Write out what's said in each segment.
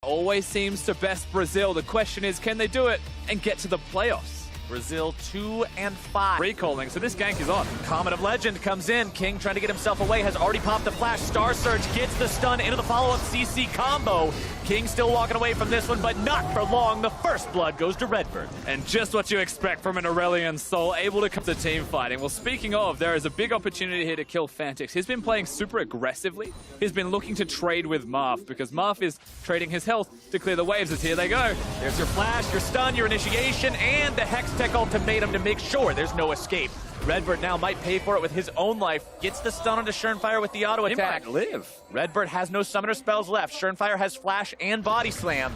Always seems to best Brazil. The question is, can they do it and get to the playoffs? Brazil 2 and 5. Recalling, so this gank is on. Comet of Legend comes in. King trying to get himself away, has already popped the flash. Star Surge gets the stun into the follow-up CC combo. King still walking away from this one, but not for long. The first blood goes to Redbird. And just what you expect from an Aurelion Soul, able to come to team fighting. Well, speaking of, there is a big opportunity here to kill Fantix. He's been playing super aggressively. He's been looking to trade with Marth, because Marth is trading his health to clear the waves as here they go. There's your flash, your stun, your initiation, and the Hextech ultimatum to make sure there's no escape. Redbird now might pay for it with his own life. Gets the stun onto Schernfire with the auto attack. He might live. Redbird has no summoner spells left. Schernfire has flash and body slam.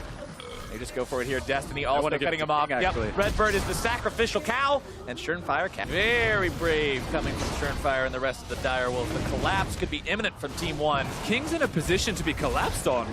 They just go for it here. Destiny also cutting him off. Yep. Redbird is the sacrificial cow, and Schernfire very brave coming from Schernfire and the rest of the Direwolves. The collapse could be imminent from Team 1. King's in a position to be collapsed on.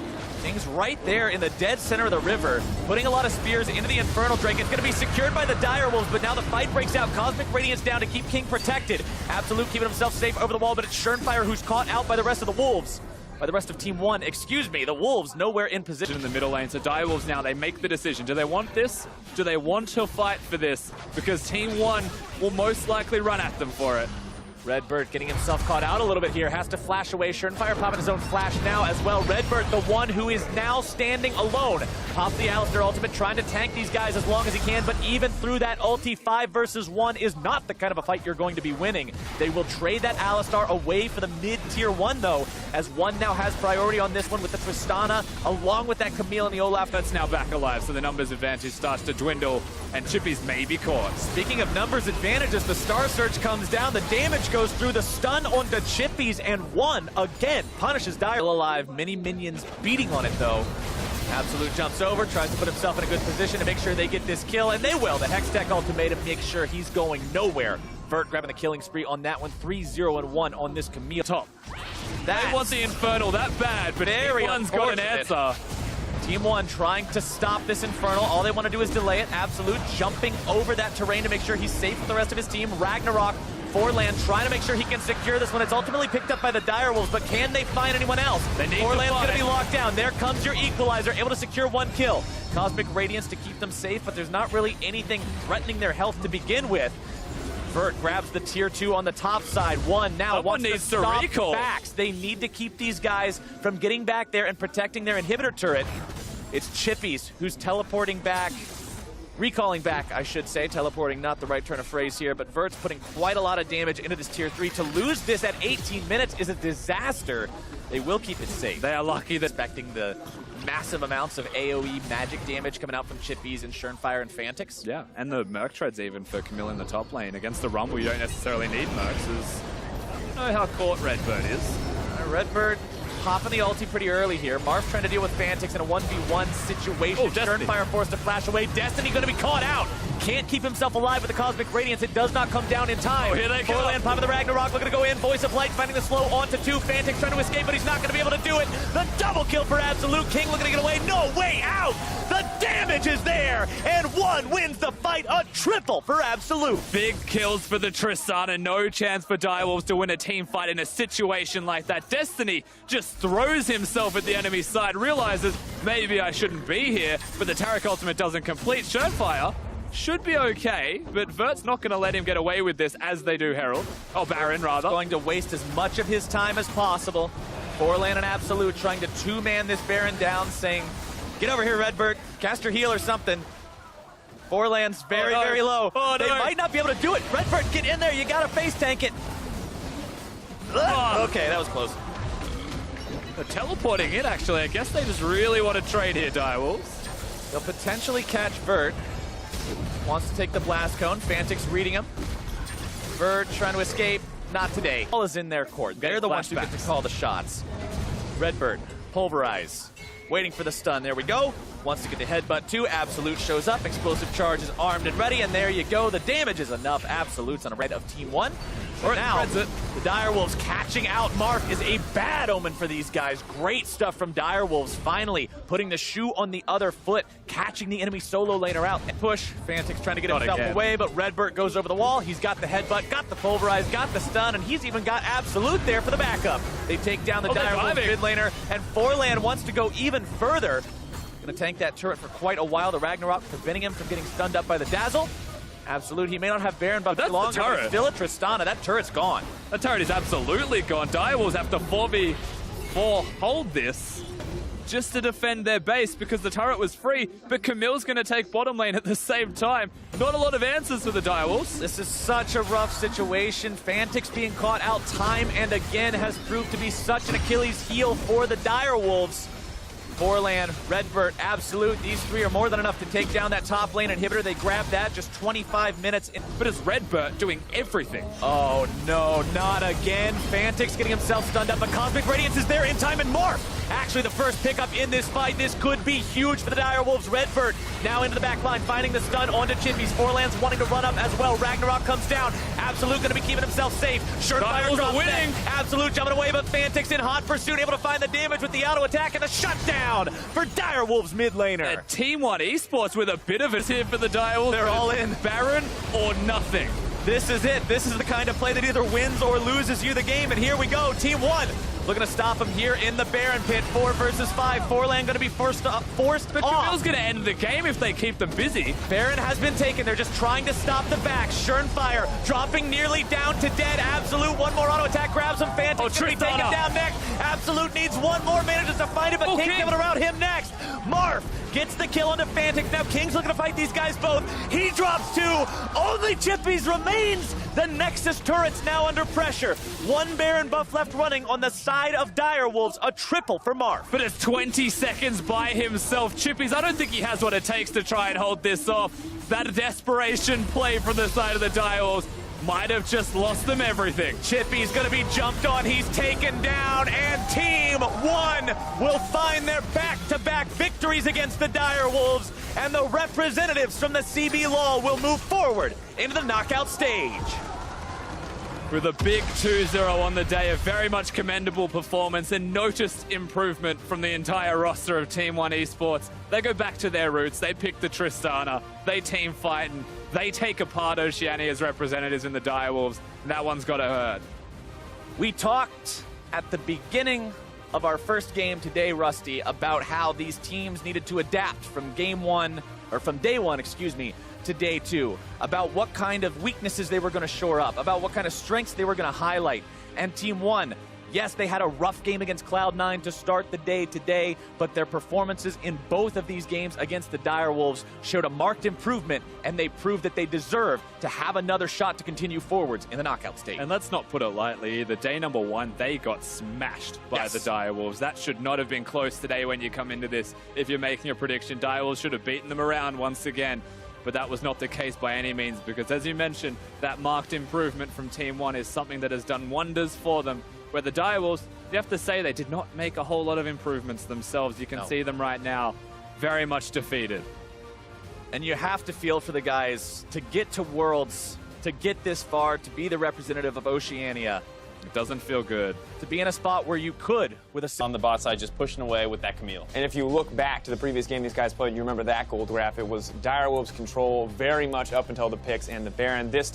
King's right there in the dead center of the river, putting a lot of spears into the Infernal Drake. It's going to be secured by the Direwolves, but now the fight breaks out. Cosmic Radiance down to keep King protected. Absolute keeping himself safe over the wall, but it's Schernfire who's caught out by the rest of the Wolves. By the rest of Team 1, excuse me, the Wolves nowhere in position. In the middle lane, so Direwolves now, they make the decision. Do they want this? Do they want to fight for this? Because Team 1 will most likely run at them for it. Redbird getting himself caught out a little bit here, has to flash away. Schernfire popping his own flash now as well. Redbird, the one who is now standing alone. Pops the Alistar ultimate, trying to tank these guys as long as he can, but even through that ulti, 5 versus 1 is not the kind of a fight you're going to be winning. They will trade that Alistar away for the mid-tier 1 though, as 1 now has priority on this one with the Tristana, along with that Camille and the Olaf. That's now back alive, so the numbers advantage starts to dwindle, and Chippy's may be caught. Speaking of numbers advantages, the Star Surge comes down, the damage goes through, the stun onto Chippies, and 1 again punishes Dire. Still alive, many minions beating on it though. Absolute jumps over, tries to put himself in a good position to make sure they get this kill, and they will. The Hextech ultimatum makes sure he's going nowhere. Vert grabbing the killing spree on that one, 3-0-1 on this Camille. Top. They want the Infernal that bad, but everyone's got an answer. Team 1 trying to stop this Infernal. All they want to do is delay it. Absolute jumping over that terrain to make sure he's safe with the rest of his team. Ragnarok, Forland trying to make sure he can secure this one. It's ultimately picked up by the Direwolves, but can they find anyone else? Forland's going to be locked down. There comes your Equalizer, able to secure 1 kill. Cosmic Radiance to keep them safe, but there's not really anything threatening their health to begin with. Vert grabs the tier 2 on the top side. 1 now wants to stop backs. They need to keep these guys from getting back there and protecting their inhibitor turret. It's Chippies who's teleporting back. Recalling back, I should say. Teleporting, not the right turn of phrase here, but Vert's putting quite a lot of damage into this tier 3. To lose this at 18 minutes is a disaster. They will keep it safe. They are lucky that expecting the massive amounts of AoE magic damage coming out from Chippies and Schernfire and Fantix. Yeah, and the Merc treads even for Camille in the top lane. Against the Rumble, you don't necessarily need Mercs. I don't know how caught Redbird is. Redbird popping the ulti pretty early here. Marth trying to deal with Fantix in a 1v1 situation. Schernfire forced to flash away. Destiny going to be caught out. Can't keep himself alive with the Cosmic Radiance. It does not come down in time. Oh, here they go. Forland popping the Ragnarok, looking to go in. Voice of Light finding the slow onto 2. Fantix trying to escape, but he's not going to be able to do it. The double kill for Absolute. King looking to get away. No way out. The damage is there, and 1 wins the fight. A triple for Absolute. Big kills for the Tristana. No chance for Direwolves to win a team fight in a situation like that. Destiny just throws himself at the enemy side, realizes maybe I shouldn't be here, but the Taric ultimate doesn't complete. Schernfire should be okay, but Vert's not going to let him get away with this, as they do Herald. Oh, Baron, rather. Going to waste as much of his time as possible. Forland and Absolute trying to 2-man this Baron down, saying, get over here, Redbird. Cast your heal or something. Forland's very, very low. They might not be able to do it. Redbird, get in there. You got to face tank it. Okay, that was close. They're teleporting in, actually. I guess they just really want to trade here, Direwolves. They'll potentially catch Vert. Wants to take the blast cone. Fantix reading him. Vert trying to escape. Not today. All is in their court. They're the ones who get to call the shots. Redbird, pulverize. Waiting for the stun. There we go. Wants to get the headbutt too. Absolute shows up. Explosive charge is armed and ready, and there you go. The damage is enough. Absolute's on a red of Team 1. For now, the Direwolves catching out Marth is a bad omen for these guys. Great stuff from Direwolves. Finally putting the shoe on the other foot, catching the enemy solo laner out. Push. Fantix trying to get himself away, but Redbird goes over the wall. He's got the headbutt, got the pulverize, got the stun, and he's even got Absolute there for the backup. They take down the Direwolves mid laner, and Forland wants to go even further. Gonna tank that turret for quite a while. The Ragnarok preventing him from getting stunned up by the Dazzle. Absolute, he may not have Baron, but that's longer, the turret. But still a Tristana. That turret's gone. That turret is absolutely gone. Direwolves have to 4v4 hold this just to defend their base because the turret was free, but Camille's going to take bottom lane at the same time. Not a lot of answers for the Direwolves. This is such a rough situation. Fantix being caught out time and again has proved to be such an Achilles heel for the Direwolves. Forlan, Redbert, Absolute, these three are more than enough to take down that top lane inhibitor. They grabbed that just 25 minutes in. But it's Redbert doing everything. Oh no, not again. Fantix getting himself stunned up, but Cosmic Radiance is there in time and Morph. Actually, the first pickup in this fight. This could be huge for the Direwolves. Redbert now into the back line, finding the stun onto Chippies. Forlan's wanting to run up as well. Ragnarok comes down. Absolute going to be keeping himself safe. Surefire drops winning. Absolute jumping away, but Fantix in hot pursuit, able to find the damage with the auto attack and the shutdown for Direwolves mid laner. And Team 1 Esports with a bit of a here for the Direwolves. They're all in. Baron or nothing. This is it. This is the kind of play that either wins or loses you the game. And here we go. Team 1 looking to stop him here in the Baron pit. 4 versus 5. Forlan going to be forced But Camille's going to end the game if they keep them busy. Baron has been taken. They're just trying to stop the back. Surefire dropping nearly down to dead. Absolute, one more auto attack grabs him. Fantix going to be taken down next. Absolute needs one more, manages to find it, but King's coming around him next. Marth gets the kill onto Fantix. Now King's looking to fight these guys both. He drops 2. Only Chippies remains. The Nexus turret's now under pressure. One Baron buff left running on the side of Direwolves. A triple for Marth. But it's 20 seconds by himself. Chippies, I don't think he has what it takes to try and hold this off. That desperation play from the side of the Direwolves might have just lost them everything. Chippy's gonna be jumped on, he's taken down, and Team 1 will find their back-to-back victories against the Direwolves, and the representatives from the CB Law will move forward into the knockout stage. With a big 2-0 on the day, a very much commendable performance and noticed improvement from the entire roster of Team 1 Esports. They go back to their roots, they pick the Tristana, they team fight, and they take apart Oceania's representatives in the Direwolves, and that one's gotta hurt. We talked at the beginning of our first game today, Rusty, about how these teams needed to adapt from day one, to day 2, about what kind of weaknesses they were going to shore up, about what kind of strengths they were going to highlight. And Team 1, yes, they had a rough game against Cloud9 to start the day today, but their performances in both of these games against the Direwolves showed a marked improvement, and they proved that they deserve to have another shot to continue forwards in the knockout stage. And let's not put it lightly either. Day number 1, they got smashed by the Direwolves. That should not have been close today when you come into this. If you're making a prediction, Direwolves should have beaten them around once again. But that was not the case by any means, because as you mentioned, that marked improvement from Team 1 is something that has done wonders for them. Where the Direwolves, you have to say they did not make a whole lot of improvements themselves. You can see them right now, very much defeated. And you have to feel for the guys to get to Worlds, to get this far, to be the representative of Oceania. It doesn't feel good. To be in a spot where you could, with a... On the bot side, just pushing away with that Camille. And if you look back to the previous game these guys played, you remember that gold graph. It was Direwolves control very much up until the picks and the Baron. This